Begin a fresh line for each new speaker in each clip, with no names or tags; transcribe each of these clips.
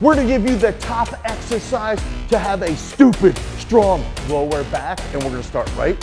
We're gonna give you the top exercise to have a stupid strong lower back, and we're gonna start right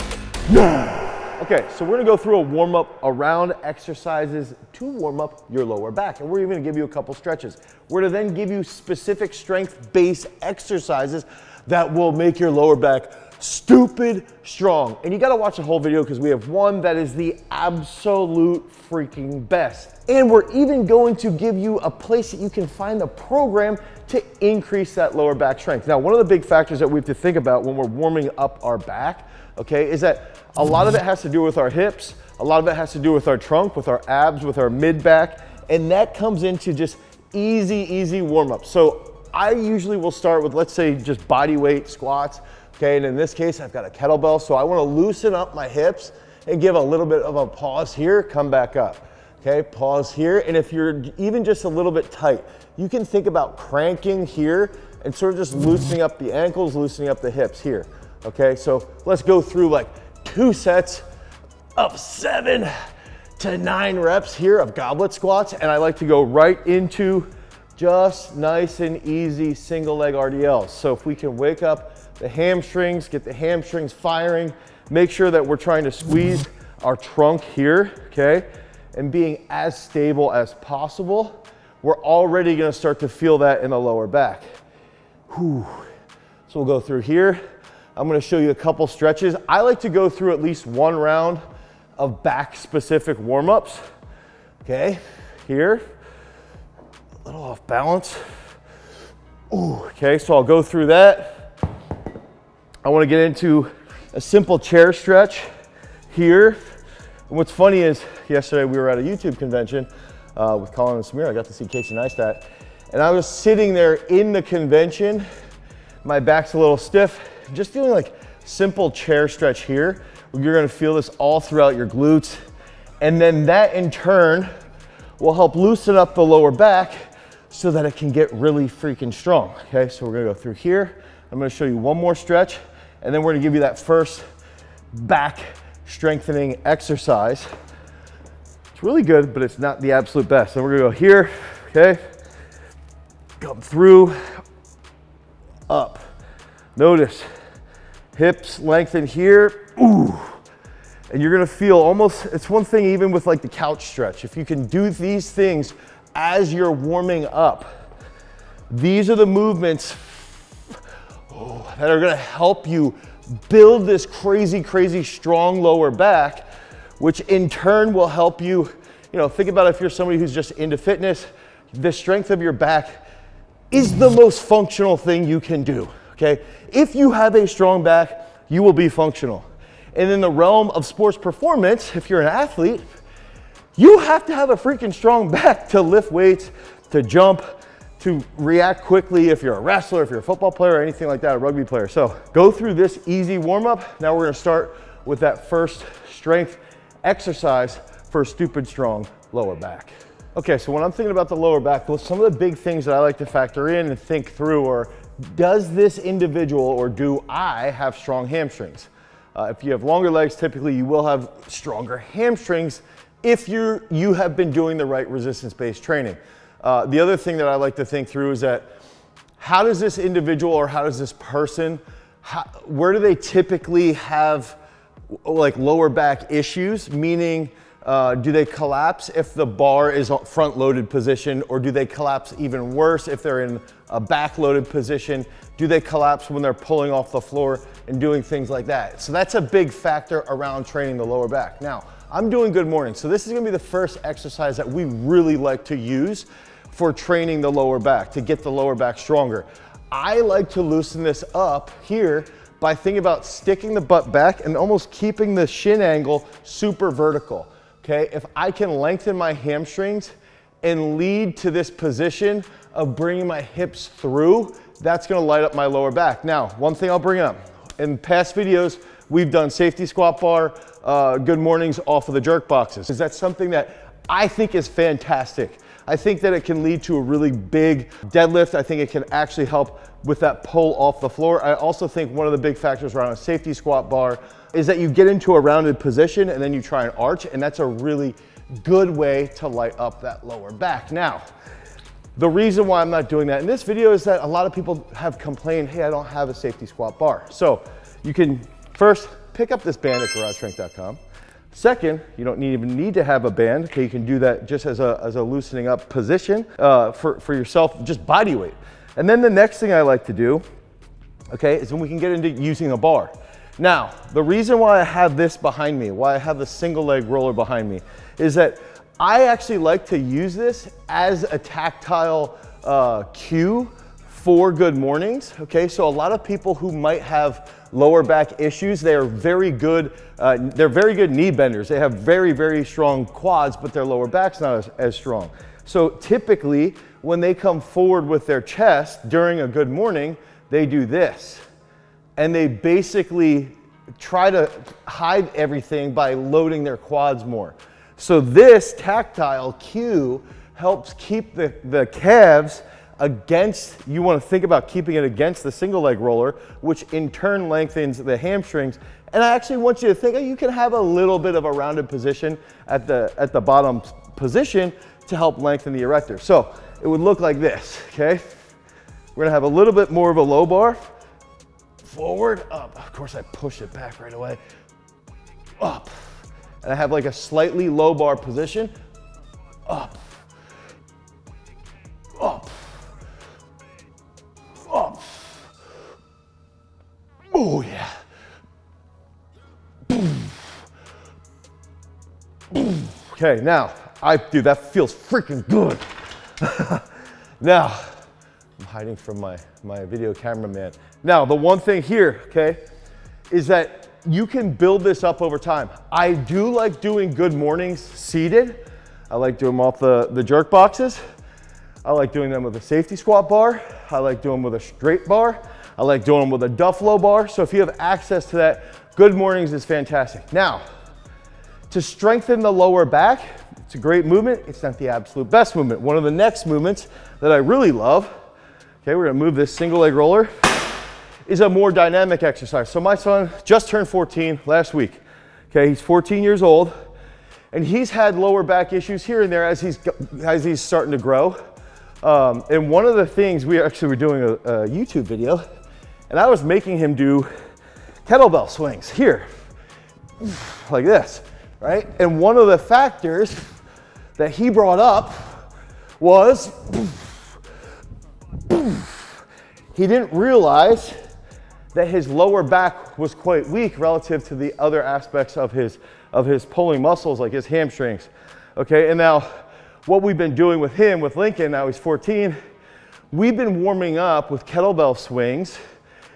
now. Okay, so we're gonna go through a warm-up around exercises to warm up your lower back, and we're even gonna give you a couple stretches. We're gonna then give you specific strength-based exercises that will make your lower back stupid strong. And you gotta watch the whole video because we have one that is the absolute freaking best. And we're even going to give you a place that you can find a program to increase that lower back strength. Now, one of the big factors that we have to think about when we're warming up our back, okay, is that a lot of it has to do with our hips, a lot of it has to do with our trunk, with our abs, with our mid back, and that comes into just easy warm-up. So I usually will start with, let's say, just body weight squats. Okay, and in this case, I've got a kettlebell, so I wanna loosen up my hips and give a little bit of a pause here, come back up. Okay, pause here, and if you're even just a little bit tight, you can think about cranking here and sort of just loosening up the ankles, loosening up the hips here. Okay, so let's go through like 2 sets of 7 to 9 reps here of goblet squats, and I like to go right into just nice and easy single leg RDLs. So if we can wake up the hamstrings, get the hamstrings firing, make sure that we're trying to squeeze our trunk here, okay? And being as stable as possible, we're already gonna start to feel that in the lower back. Whew. So we'll go through here. I'm gonna show you a couple stretches. I like to go through at least 1 round of back specific warm-ups. Okay, here, a little off balance. Ooh, okay, so I'll go through that. I want to get into a simple chair stretch here. And what's funny is yesterday we were at a YouTube convention with Colin and Samir. I got to see Casey Neistat. And I was sitting there in the convention. My back's a little stiff. Just doing like simple chair stretch here. You're going to feel this all throughout your glutes. And then that in turn will help loosen up the lower back so that it can get really freaking strong. Okay, so we're going to go through here. I'm going to show you one more stretch. And then we're gonna give you that first back strengthening exercise. It's really good, but it's not the absolute best. So we're gonna go here, okay? Come through, up. Notice, hips lengthen here, ooh. And you're gonna feel almost, it's one thing even with like the couch stretch. If you can do these things as you're warming up, these are the movements that are gonna help you build this crazy strong lower back, which in turn will help you, think about if you're somebody who's just into fitness, the strength of your back is the most functional thing you can do, okay? If you have a strong back, you will be functional. And in the realm of sports performance, if you're an athlete, you have to have a freaking strong back to lift weights, to jump, to react quickly if you're a wrestler, if you're a football player, or anything like that, a rugby player. So go through this easy warm-up. Now we're gonna start with that first strength exercise for a stupid strong lower back. Okay, so when I'm thinking about the lower back, some of the big things that I like to factor in and think through are, does this individual or do I have strong hamstrings? If you have longer legs, typically you will have stronger hamstrings if you have been doing the right resistance-based training. The other thing that I like to think through is that how does this individual or how does this person, where do they typically have like lower back issues? Meaning, do they collapse if the bar is front loaded position, or do they collapse even worse if they're in a back loaded position? Do they collapse when they're pulling off the floor and doing things like that? So that's a big factor around training the lower back. Now, I'm doing good morning, so this is gonna be the first exercise that we really like to use for training the lower back, to get the lower back stronger. I like to loosen this up here by thinking about sticking the butt back and almost keeping the shin angle super vertical, okay? If I can lengthen my hamstrings and lead to this position of bringing my hips through, that's gonna light up my lower back. Now, one thing I'll bring up, in past videos, we've done safety squat bar, good mornings off of the jerk boxes. Is that something that I think is fantastic? I think that it can lead to a really big deadlift. I think it can actually help with that pull off the floor. I also think one of the big factors around a safety squat bar is that you get into a rounded position and then you try and arch, and that's a really good way to light up that lower back. Now, The reason why I'm not doing that in this video is that a lot of people have complained, hey, I don't have a safety squat bar. So you can first pick up this band at garagestrength.com. Second, you don't even need to have a band. Okay, you can do that just as a loosening up position for yourself, just body weight. And then the next thing I like to do, okay, is when we can get into using a bar. Now, the reason why I have this behind me, why I have the single leg roller behind me, is that I actually like to use this as a tactile cue for good mornings, okay? So a lot of people who might have lower back issues, they are very good, they're very good knee benders. They have very, very strong quads, but their lower back's not as strong. So typically, when they come forward with their chest during a good morning, they do this. And they basically try to hide everything by loading their quads more. So this tactile cue helps keep the calves against, you want to think about keeping it against the single leg roller, which in turn lengthens the hamstrings. And I actually want you to think you can have a little bit of a rounded position at the bottom position to help lengthen the erector. So it would look like this, okay? We're gonna have a little bit more of a low bar. Forward, up. Of course I push it back right away. Up. And I have like a slightly low bar position. Up. Up. Up. Oh yeah. Okay, now, dude, that feels freaking good. Now, I'm hiding from my video cameraman. Now, the one thing here, okay, is that you can build this up over time. I do like doing good mornings seated. I like doing them off the jerk boxes. I like doing them with a safety squat bar. I like doing them with a straight bar. I like doing them with a Duffalo bar. So if you have access to that, good mornings is fantastic. Now, to strengthen the lower back, it's a great movement. It's not the absolute best movement. One of the next movements that I really love, okay, we're gonna move this single leg roller, is a more dynamic exercise. So my son just turned 14 last week. Okay, he's 14 years old, and he's had lower back issues here and there as he's starting to grow. And one of the things, we actually were doing a YouTube video, and I was making him do kettlebell swings here, like this, right? And one of the factors that he brought up was he didn't realize that his lower back was quite weak relative to the other aspects of his pulling muscles, like his hamstrings. Okay, and now what we've been doing with him, with Lincoln, now he's 14, we've been warming up with kettlebell swings,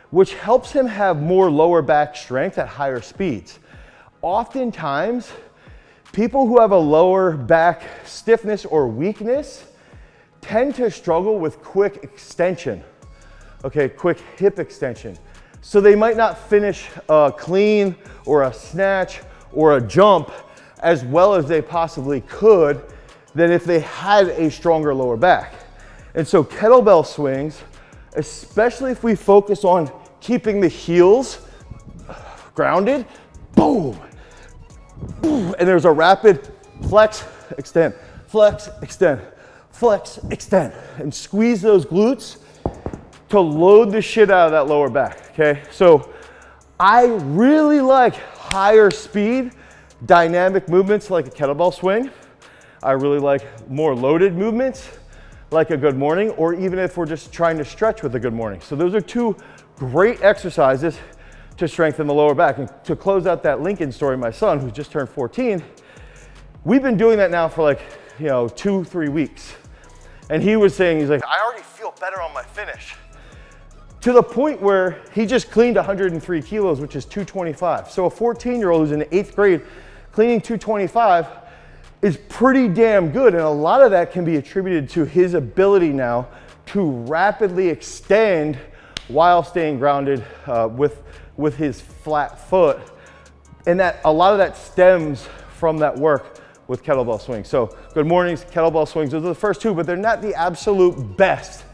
which helps him have more lower back strength at higher speeds. Oftentimes, people who have a lower back stiffness or weakness tend to struggle with quick extension, okay, quick hip extension. So they might not finish a clean or a snatch or a jump as well as they possibly could than if they had a stronger lower back. And so kettlebell swings, especially if we focus on keeping the heels grounded, boom, boom, and there's a rapid flex, extend, flex, extend, flex, extend, and squeeze those glutes to load the shit out of that lower back, okay? So I really like higher speed, dynamic movements like a kettlebell swing. I really like more loaded movements like a good morning, or even if we're just trying to stretch with a good morning. So those are two great exercises to strengthen the lower back. And to close out that Lincoln story, my son, who just turned 14, we've been doing that now for like, 2-3 weeks. And he was saying, he's like, I already feel better on my finish. To the point where he just cleaned 103 kilos, which is 225. So a 14-year-old who's in the 8th grade cleaning 225 is pretty damn good. And a lot of that can be attributed to his ability now to rapidly extend while staying grounded with his flat foot. And that a lot of that stems from that work with kettlebell swings. So good mornings, kettlebell swings, those are the first two, but they're not the absolute best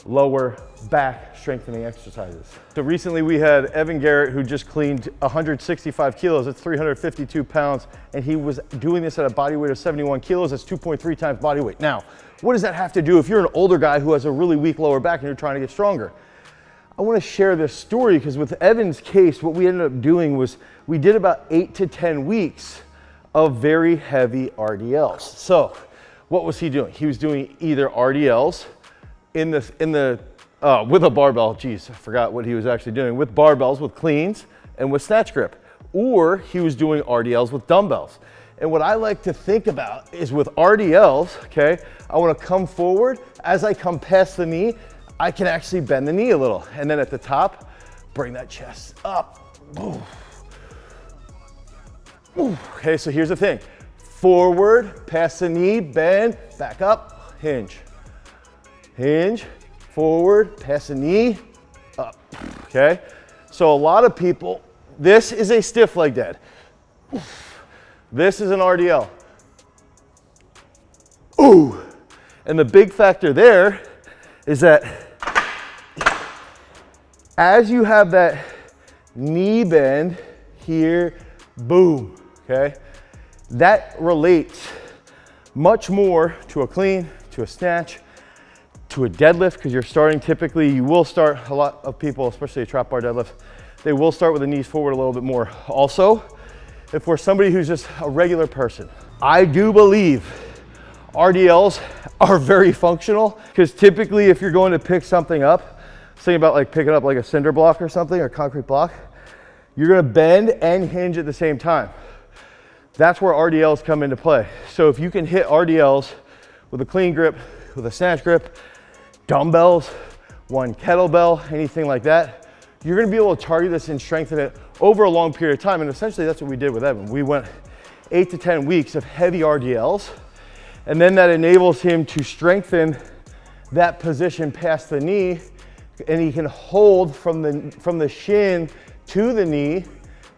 lower back strengthening exercises. So recently we had Evan Garrett who just cleaned 165 kilos, that's 352 pounds, and he was doing this at a body weight of 71 kilos, that's 2.3 times body weight. Now, what does that have to do if you're an older guy who has a really weak lower back and you're trying to get stronger? I want to share this story because with Evan's case, what we ended up doing was we did about 8 to 10 weeks of very heavy RDLs. So what was he doing? He was doing either RDLs with a barbell. Geez, I forgot what he was actually doing. With barbells, with cleans, and with snatch grip. Or he was doing RDLs with dumbbells. And what I like to think about is with RDLs, okay, I want to come forward. As I come past the knee, I can actually bend the knee a little. And then at the top, bring that chest up. Ooh. Ooh. Okay, so here's the thing. Forward, past the knee, bend, back up, hinge. Hinge, forward, past the knee, up, okay? So a lot of people, this is a stiff leg dead. This is an RDL. Ooh. And the big factor there is that as you have that knee bend here, boom, okay? That relates much more to a clean, to a snatch, to a deadlift, because you're starting typically, you will start, a lot of people, especially a trap bar deadlift, they will start with the knees forward a little bit more. Also, if we're somebody who's just a regular person, I do believe RDLs are very functional, because typically if you're going to pick something up, think about like picking up like a cinder block or something, or concrete block, you're gonna bend and hinge at the same time. That's where RDLs come into play. So if you can hit RDLs with a clean grip, with a snatch grip, dumbbells, one kettlebell, anything like that, you're gonna be able to target this and strengthen it over a long period of time. And essentially that's what we did with Evan. We went 8 to 10 weeks of heavy RDLs, and then that enables him to strengthen that position past the knee, and he can hold from the shin to the knee,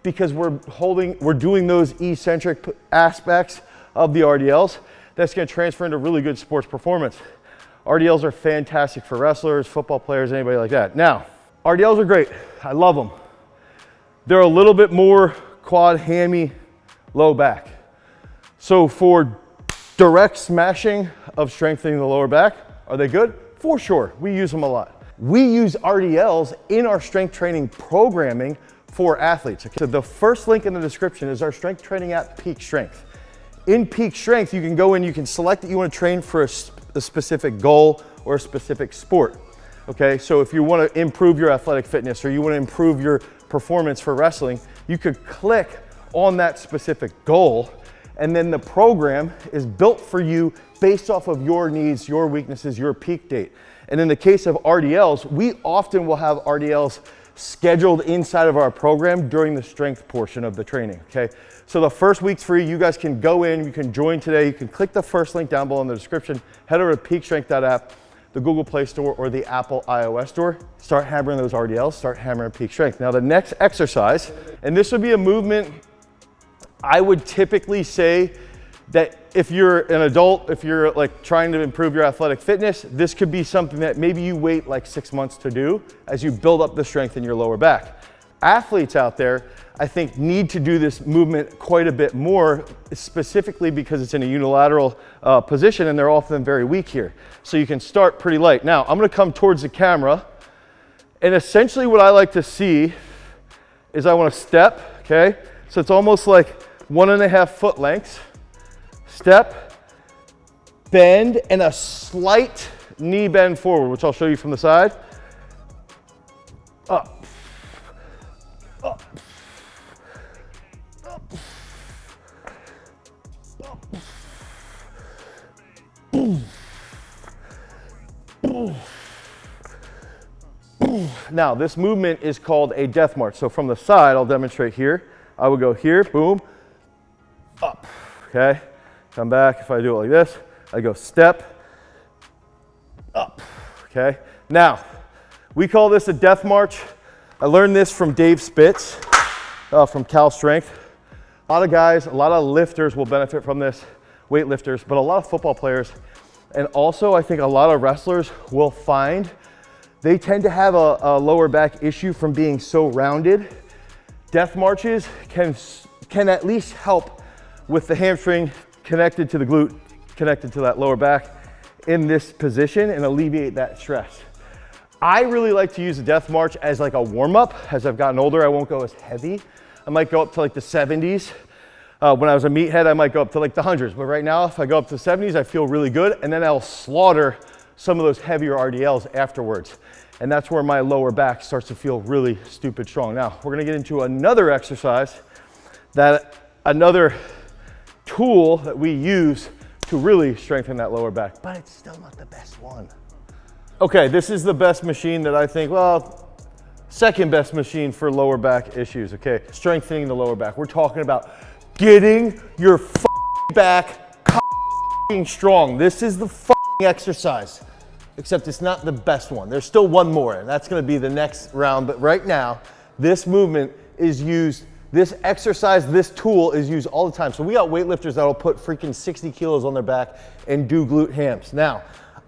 because we're doing those eccentric aspects of the RDLs. That's gonna transfer into really good sports performance. RDLs are fantastic for wrestlers, football players, anybody like that. Now, RDLs are great, I love them. They're a little bit more quad, hammy, low back. So for direct smashing of strengthening the lower back, are they good? For sure, we use them a lot. We use RDLs in our strength training programming for athletes. Okay? So the first link in the description is our strength training app, Peak Strength. In Peak Strength, you can go in, you can select that you want to train for a specific goal or a specific sport. Okay, so if you want to improve your athletic fitness or you want to improve your performance for wrestling, you could click on that specific goal, and then the program is built for you based off of your needs, your weaknesses, your peak date. And in the case of RDLs, we often will have RDLs scheduled inside of our program during the strength portion of the training, okay? So the first week's free. You guys can go in, you can join today. You can click the first link down below in the description, head over to peakstrength.app, the Google Play Store or the Apple iOS Store. Start hammering those RDLs, start hammering Peak Strength. Now the next exercise, and this would be a movement, I would typically say that if you're an adult, if you're like trying to improve your athletic fitness, this could be something that maybe you wait like 6 months to do as you build up the strength in your lower back. Athletes out there, I think, need to do this movement quite a bit more, specifically because it's in a unilateral position and they're often very weak here. So you can start pretty light. Now, I'm gonna come towards the camera, and essentially what I like to see is I wanna step, okay? So it's almost like 1.5 foot lengths. Step, bend, and a slight knee bend forward, which I'll show you from the side. Up, up, up, up. Boom. Boom. Boom. Now, this movement is called a death march. So from the side, I'll demonstrate here. I would go here, boom, up, okay? Come back. If I do it like this, I go step, up, okay? Now, we call this a death march. I learned this from Dave Spitz from Cal Strength. A lot of guys, a lot of lifters will benefit from this, weightlifters, but a lot of football players, and also I think a lot of wrestlers will find they tend to have a lower back issue from being so rounded. Death marches can at least help with the hamstring connected to the glute, connected to that lower back in this position and alleviate that stress. I really like to use the death march as like a warm up. As I've gotten older, I won't go as heavy. I might go up to like the 70s. When I was a meathead, I might go up to like the 100s. But right now, if I go up to the 70s, I feel really good. And then I'll slaughter some of those heavier RDLs afterwards. And that's where my lower back starts to feel really stupid strong. Now, we're gonna get into another exercise, another tool that we use to really strengthen that lower back, but it's still not the best one. Okay, this is the best machine that I think, well, second best machine for lower back issues, okay? Strengthening the lower back. We're talking about getting your back strong. This is the exercise, except it's not the best one. There's still one more, and that's gonna be the next round, but right now, this movement is used, this exercise, this tool is used all the time. So we got weightlifters that'll put freaking 60 kilos on their back and do glute hams. Now,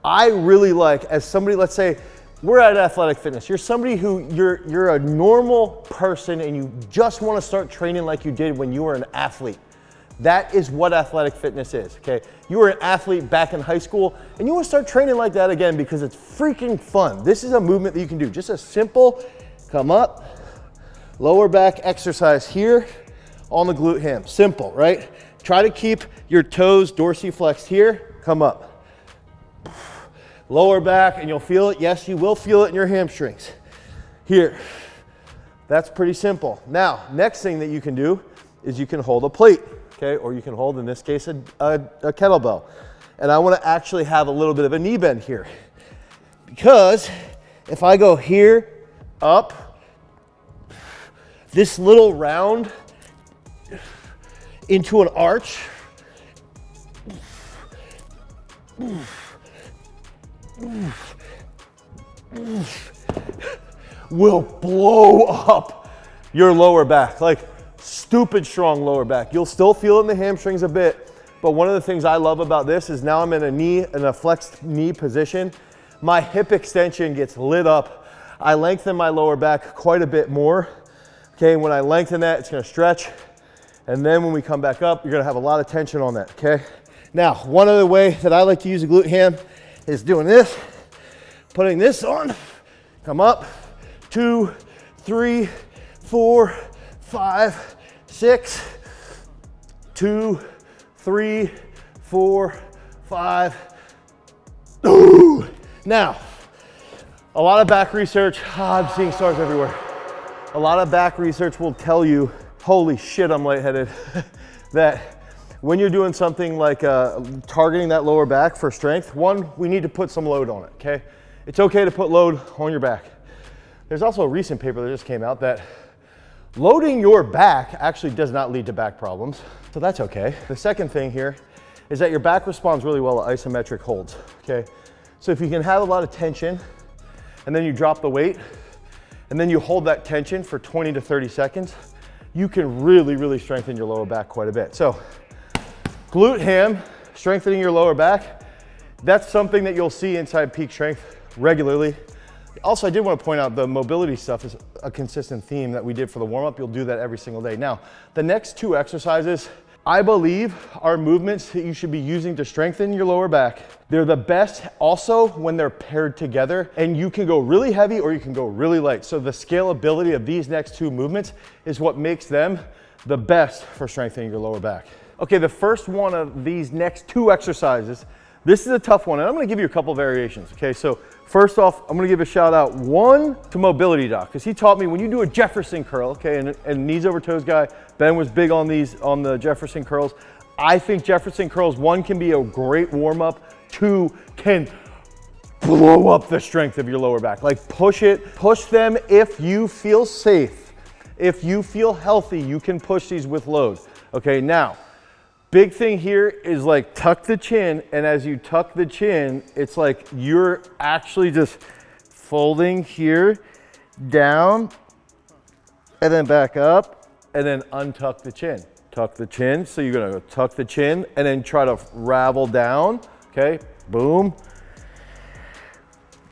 I really like, as somebody, let's say, we're at Athletic Fitness. You're somebody who, you're a normal person and you just wanna start training like you did when you were an athlete. That is what Athletic Fitness is, okay? You were an athlete back in high school and you wanna start training like that again because it's freaking fun. This is a movement that you can do. Just a simple, come up, lower back exercise here on the glute ham. Simple, right? Try to keep your toes dorsiflexed here, come up. Lower back and you'll feel it. Yes, you will feel it in your hamstrings. Here. That's pretty simple. Now, next thing that you can do is you can hold a plate, okay? Or you can hold, in this case, a kettlebell. And I want to actually have a little bit of a knee bend here. Because if I go here, up, this little round into an arch, will blow up your lower back, like stupid strong lower back. You'll still feel it in the hamstrings a bit, but one of the things I love about this is now I'm in a flexed knee position. My hip extension gets lit up. I lengthen my lower back quite a bit more. Okay, when I lengthen that, it's gonna stretch. And then when we come back up, you're gonna have a lot of tension on that, okay? Now, one other way that I like to use a glute ham is doing this, putting this on, come up, 2, 3, 4, 5, 6, 2, 3, 4, 5. Ooh. Now, a lot of back research, I'm seeing stars everywhere. A lot of back research will tell you, holy shit, I'm lightheaded, that when you're doing something like targeting that lower back for strength, one, we need to put some load on it, okay? It's okay to put load on your back. There's also a recent paper that just came out that loading your back actually does not lead to back problems, so that's okay. The second thing here is that your back responds really well to isometric holds, okay? So if you can have a lot of tension and then you drop the weight and then you hold that tension for 20 to 30 seconds, you can really, really strengthen your lower back quite a bit. So glute ham, strengthening your lower back, that's something that you'll see inside Peak Strength regularly. Also, I did want to point out the mobility stuff is a consistent theme that we did for the warm-up. You'll do that every single day. Now, the next two exercises, I believe, are movements that you should be using to strengthen your lower back. They're the best also when they're paired together, and you can go really heavy or you can go really light. So the scalability of these next two movements is what makes them the best for strengthening your lower back. Okay, the first one of these next two exercises, this is a tough one, and I'm gonna give you a couple variations, okay? So first off, I'm gonna give a shout out, one, to Mobility Doc, because he taught me when you do a Jefferson curl, okay, and knees over toes guy, Ben was big on these, on the Jefferson curls. I think Jefferson curls, one, can be a great warm-up, two, can blow up the strength of your lower back. Like push it, push them if you feel safe. If you feel healthy, you can push these with load. Okay, now, big thing here is like tuck the chin, and as you tuck the chin, it's like you're actually just folding here, down, and then back up, and then untuck the chin. Tuck the chin, so you're gonna go tuck the chin, and then try to ravel down, okay? Boom,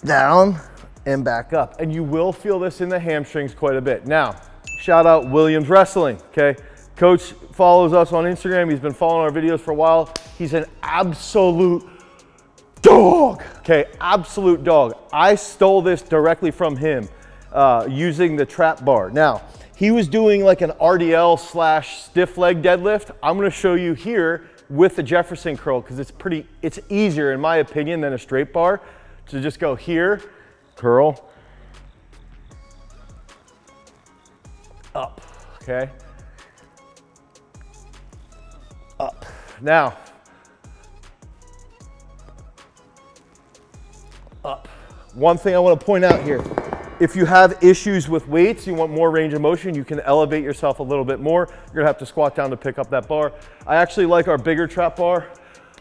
down, and back up. And you will feel this in the hamstrings quite a bit. Now, shout out Williams Wrestling, okay? Coach follows us on Instagram. He's been following our videos for a while. He's an absolute dog, okay? Absolute dog. I stole this directly from him using the trap bar. Now, he was doing like an RDL / stiff leg deadlift. I'm gonna show you here with the Jefferson curl because it's easier in my opinion than a straight bar to just go here, curl, up, okay? Up. Now, up. One thing I want to point out here, if you have issues with weights, you want more range of motion, you can elevate yourself a little bit more. You're gonna have to squat down to pick up that bar. I actually like our bigger trap bar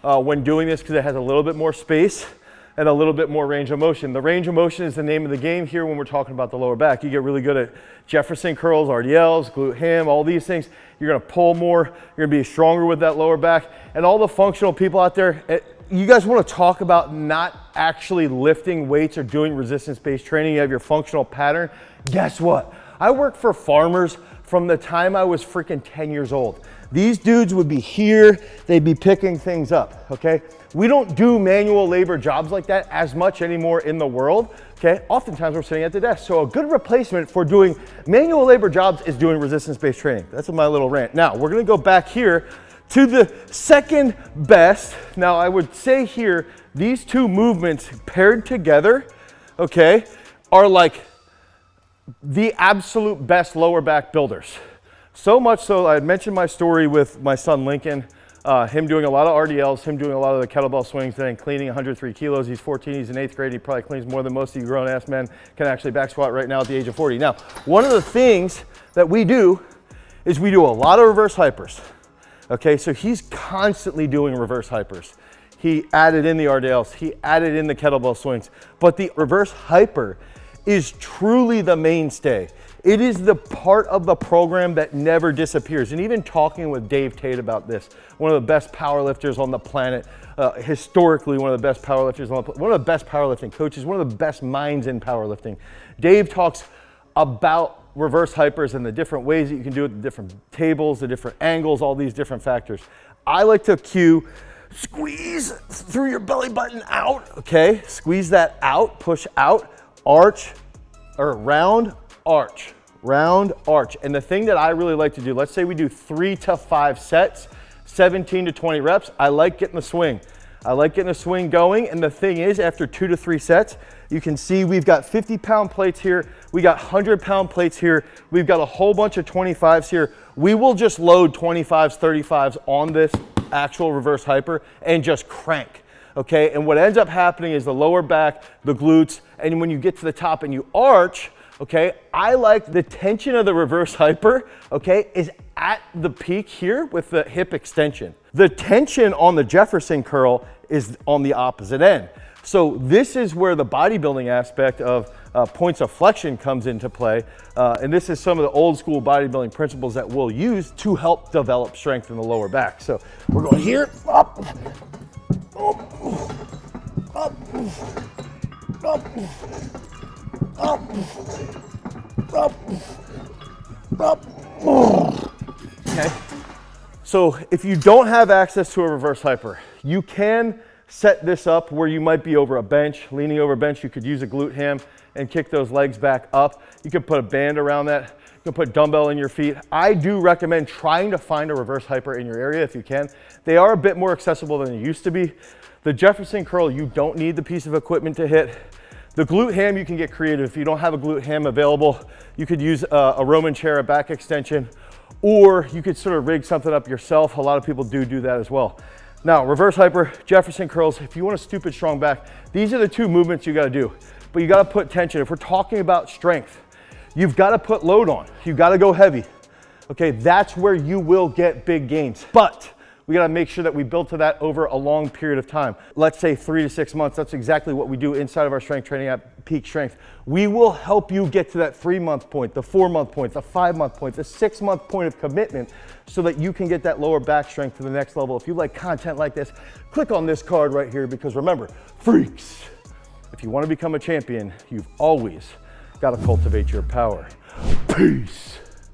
when doing this because it has a little bit more space and a little bit more range of motion. The range of motion is the name of the game here when we're talking about the lower back. You get really good at Jefferson curls, RDLs, glute ham, all these things. You're gonna pull more, you're gonna be stronger with that lower back. And all the functional people out there, you guys wanna talk about not actually lifting weights or doing resistance-based training. You have your functional pattern. Guess what? I worked for farmers from the time I was freaking 10 years old. These dudes would be here, they'd be picking things up, okay? We don't do manual labor jobs like that as much anymore in the world, okay? Oftentimes we're sitting at the desk. So a good replacement for doing manual labor jobs is doing resistance-based training. That's my little rant. Now, we're gonna go back here to the second best. Now, I would say here, these two movements paired together, okay, are like the absolute best lower back builders. So much so, I had mentioned my story with my son Lincoln, him doing a lot of RDLs, him doing a lot of the kettlebell swings, and cleaning 103 kilos. He's 14, he's in 8th grade. He probably cleans more than most of you grown-ass men can actually back squat right now at the age of 40. Now, one of the things that we do is we do a lot of reverse hypers. Okay, so he's constantly doing reverse hypers. He added in the RDLs, he added in the kettlebell swings, but the reverse hyper is truly the mainstay. It is the part of the program that never disappears. And even talking with Dave Tate about this, one of the best powerlifters on the planet, historically one of the best powerlifters on the planet, one of the best powerlifting coaches, one of the best minds in powerlifting. Dave talks about reverse hypers and the different ways that you can do it, the different tables, the different angles, all these different factors. I like to cue, squeeze through your belly button out, okay? Squeeze that out, push out, arch, or round, arch, round, arch. And the thing that I really like to do, let's say we do 3 to 5 sets, 17 to 20 reps, I like getting the swing. I like getting the swing going, and the thing is, after 2 to 3 sets, you can see we've got 50-pound plates here, we got 100-pound plates here, we've got a whole bunch of 25s here. We will just load 25s, 35s on this actual reverse hyper and just crank, okay? And what ends up happening is the lower back, the glutes, and when you get to the top and you arch, okay, I like the tension of the reverse hyper, okay, is at the peak here with the hip extension. The tension on the Jefferson curl is on the opposite end. So this is where the bodybuilding aspect of points of flexion comes into play. And this is some of the old school bodybuilding principles that we'll use to help develop strength in the lower back. So we're going here, up, up, up, up, up, up, up. Okay. So if you don't have access to a reverse hyper, you can set this up where you might be over a bench, leaning over a bench. You could use a glute ham and kick those legs back up. You could put a band around that. You can put dumbbell in your feet. I do recommend trying to find a reverse hyper in your area if you can. They are a bit more accessible than they used to be. The Jefferson curl, you don't need the piece of equipment to hit. The glute ham, you can get creative. If you don't have a glute ham available, you could use a Roman chair, a back extension, or you could sort of rig something up yourself. A lot of people do that as well. Now, reverse hyper, Jefferson curls, if you want a stupid strong back, these are the 2 movements you gotta do. But you gotta put tension. If we're talking about strength, you've gotta put load on. You gotta go heavy. Okay, that's where you will get big gains. But we gotta make sure that we build to that over a long period of time. Let's say 3 to 6 months. That's exactly what we do inside of our strength training at Peak Strength. We will help you get to that 3-month point, the 4-month point, the 5-month point, the 6-month point of commitment so that you can get that lower back strength to the next level. If you like content like this, click on this card right here because remember, freaks, if you want to become a champion, you've always got to cultivate your power. Peace.